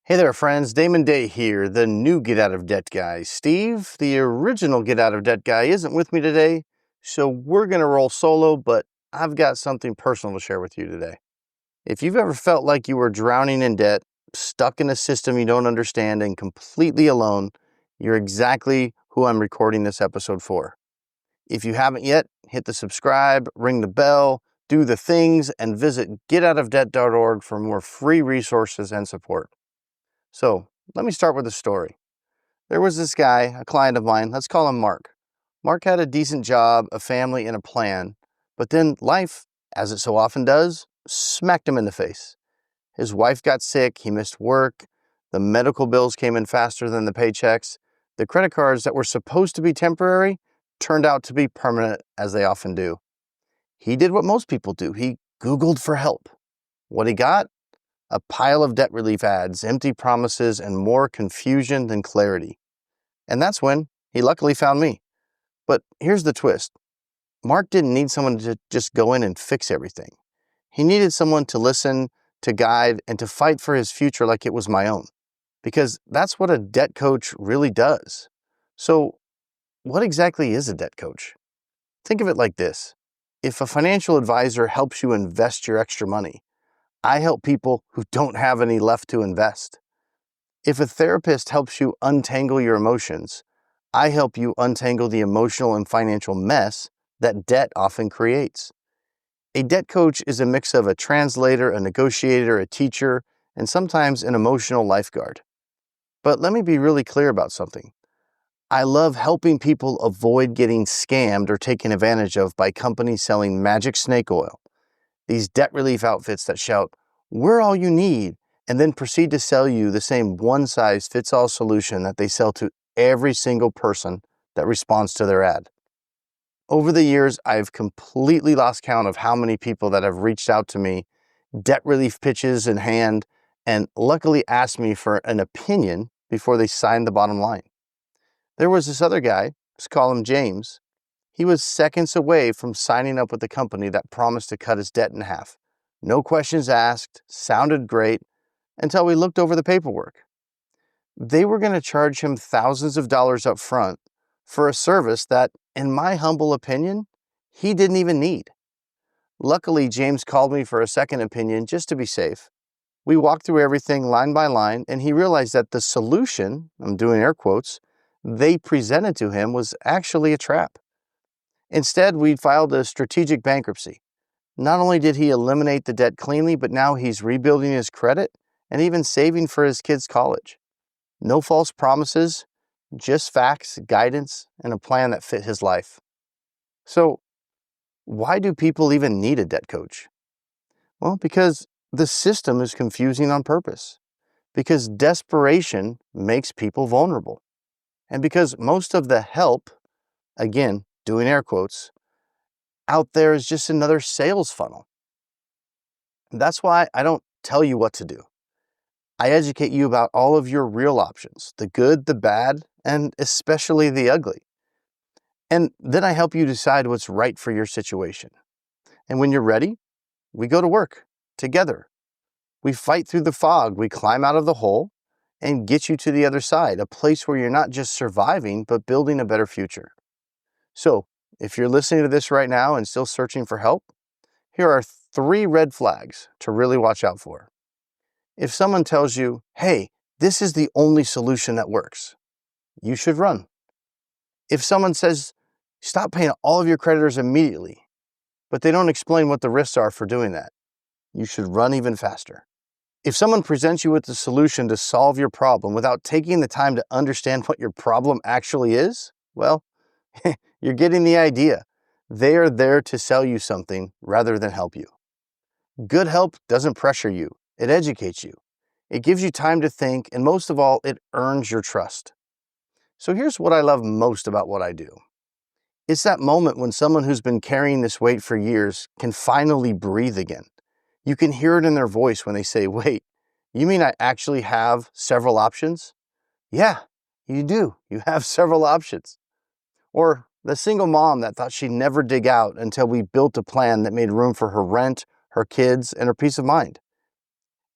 Hey there, friends. Damon Day here, the new Get Out of Debt guy. Steve, the original Get Out of Debt guy, isn't with me today, so we're going to roll solo, but I've got something personal to share with you today. If you've ever felt like you were drowning in debt, stuck in a system you don't understand, and completely alone, you're exactly who I'm recording this episode for. If you haven't yet, hit the subscribe, ring the bell, do the things, and visit getoutofdebt.org for more free resources and support. So let me start with a story. There was this guy, a client of mine, let's call him Mark. Mark had a decent job, a family, and a plan, but then life, as it so often does, smacked him in the face. His wife got sick, he missed work, the medical bills came in faster than the paychecks, the credit cards that were supposed to be temporary turned out to be permanent, as they often do. He did what most people do. He Googled for help. What he got? A pile of debt relief ads, empty promises, and more confusion than clarity. And that's when he luckily found me. But here's the twist. Mark didn't need someone to just go in and fix everything. He needed someone to listen, to guide, and to fight for his future like it was my own. Because that's what a debt coach really does. So, what exactly is a debt coach? Think of it like this. If a financial advisor helps you invest your extra money, I help people who don't have any left to invest. If a therapist helps you untangle your emotions, I help you untangle the emotional and financial mess that debt often creates. A debt coach is a mix of a translator, a negotiator, a teacher, and sometimes an emotional lifeguard. But let me be really clear about something. I love helping people avoid getting scammed or taken advantage of by companies selling magic snake oil. These debt relief outfits that shout, "We're all you need," and then proceed to sell you the same one-size-fits-all solution that they sell to every single person that responds to their ad. Over the years, I've completely lost count of how many people that have reached out to me, debt relief pitches in hand, and luckily asked me for an opinion before they signed the bottom line. There was this other guy, let's call him James. He was seconds away from signing up with the company that promised to cut his debt in half. No questions asked, sounded great, until we looked over the paperwork. They were going to charge him thousands of dollars up front for a service that, in my humble opinion, he didn't even need. Luckily, James called me for a second opinion just to be safe. We walked through everything line by line, and he realized that the solution, I'm doing air quotes, they presented to him was actually a trap. Instead, we filed a strategic bankruptcy. Not only did he eliminate the debt cleanly, but now he's rebuilding his credit and even saving for his kids' college. No false promises, just facts, guidance, and a plan that fit his life. So, why do people even need a debt coach? Well, because the system is confusing on purpose. Because desperation makes people vulnerable. And because most of the help, again, doing air quotes, out there is just another sales funnel. That's why I don't tell you what to do. I educate you about all of your real options, the good, the bad, and especially the ugly. And then I help you decide what's right for your situation. And when you're ready, we go to work together. We fight through the fog, we climb out of the hole, and get you to the other side, a place where you're not just surviving, but building a better future. So, if you're listening to this right now and still searching for help, here are 3 red flags to really watch out for. If someone tells you, "Hey, this is the only solution that works," you should run. If someone says, "Stop paying all of your creditors immediately," but they don't explain what the risks are for doing that, you should run even faster. If someone presents you with the solution to solve your problem without taking the time to understand what your problem actually is, well, you're getting the idea. They are there to sell you something rather than help you. Good help doesn't pressure you. It educates you. It gives you time to think, and most of all, it earns your trust. So here's what I love most about what I do. It's that moment when someone who's been carrying this weight for years can finally breathe again. You can hear it in their voice when they say, "Wait, you mean I actually have several options?" Yeah, you do. You have several options. Or the single mom that thought she'd never dig out until we built a plan that made room for her rent, her kids, and her peace of mind.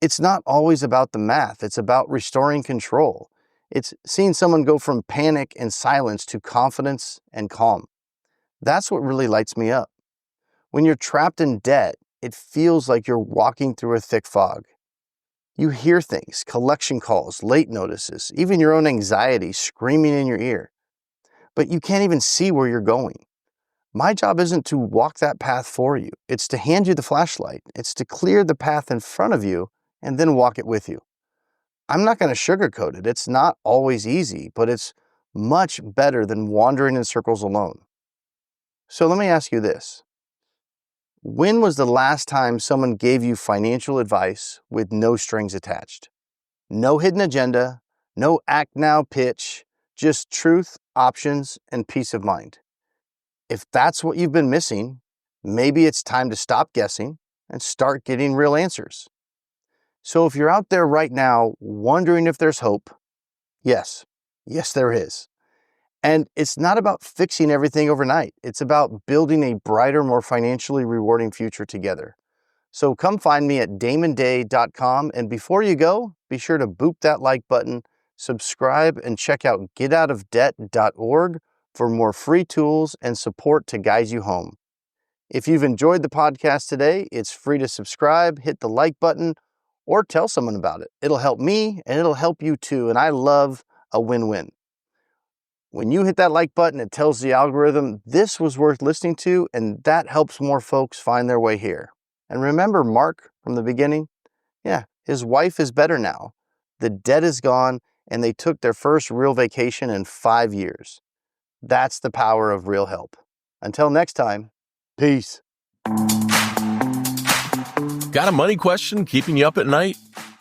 It's not always about the math. It's about restoring control. It's seeing someone go from panic and silence to confidence and calm. That's what really lights me up. When you're trapped in debt, it feels like you're walking through a thick fog. You hear things, collection calls, late notices, even your own anxiety screaming in your ear. But you can't even see where you're going. My job isn't to walk that path for you. It's to hand you the flashlight. It's to clear the path in front of you and then walk it with you. I'm not going to sugarcoat it. It's not always easy, but it's much better than wandering in circles alone. So let me ask you this. When was the last time someone gave you financial advice with no strings attached? No hidden agenda, no act now pitch, just truth, options, and peace of mind. If that's what you've been missing, maybe it's time to stop guessing and start getting real answers. So if you're out there right now wondering if there's hope, yes, there is. And it's not about fixing everything overnight. It's about building a brighter, more financially rewarding future together. So come find me at damonday.com. And before you go, be sure to boop that like button, subscribe, and check out getoutofdebt.org for more free tools and support to guide you home. If you've enjoyed the podcast today, it's free to subscribe, hit the like button, or tell someone about it. It'll help me and it'll help you too. And I love a win-win. When you hit that like button, it tells the algorithm this was worth listening to, and that helps more folks find their way here. And remember Mark from the beginning? Yeah, his wife is better now. The debt is gone, and they took their first real vacation in 5 years. That's the power of real help. Until next time, peace. Got a money question keeping you up at night?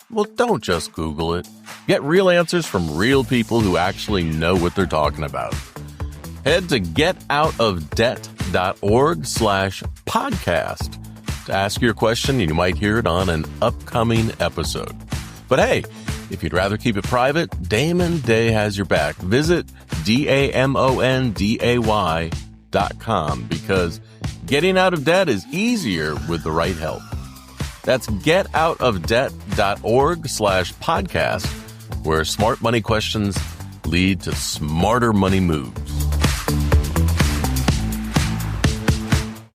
Well, don't just Google it. Get real answers from real people who actually know what they're talking about. Head to getoutofdebt.org/podcast to ask your question, and you might hear it on an upcoming episode. But hey, if you'd rather keep it private, Damon Day has your back. Visit DAMONDAY.com because getting out of debt is easier with the right help. That's getoutofdebt.org/podcast, where smart money questions lead to smarter money moves.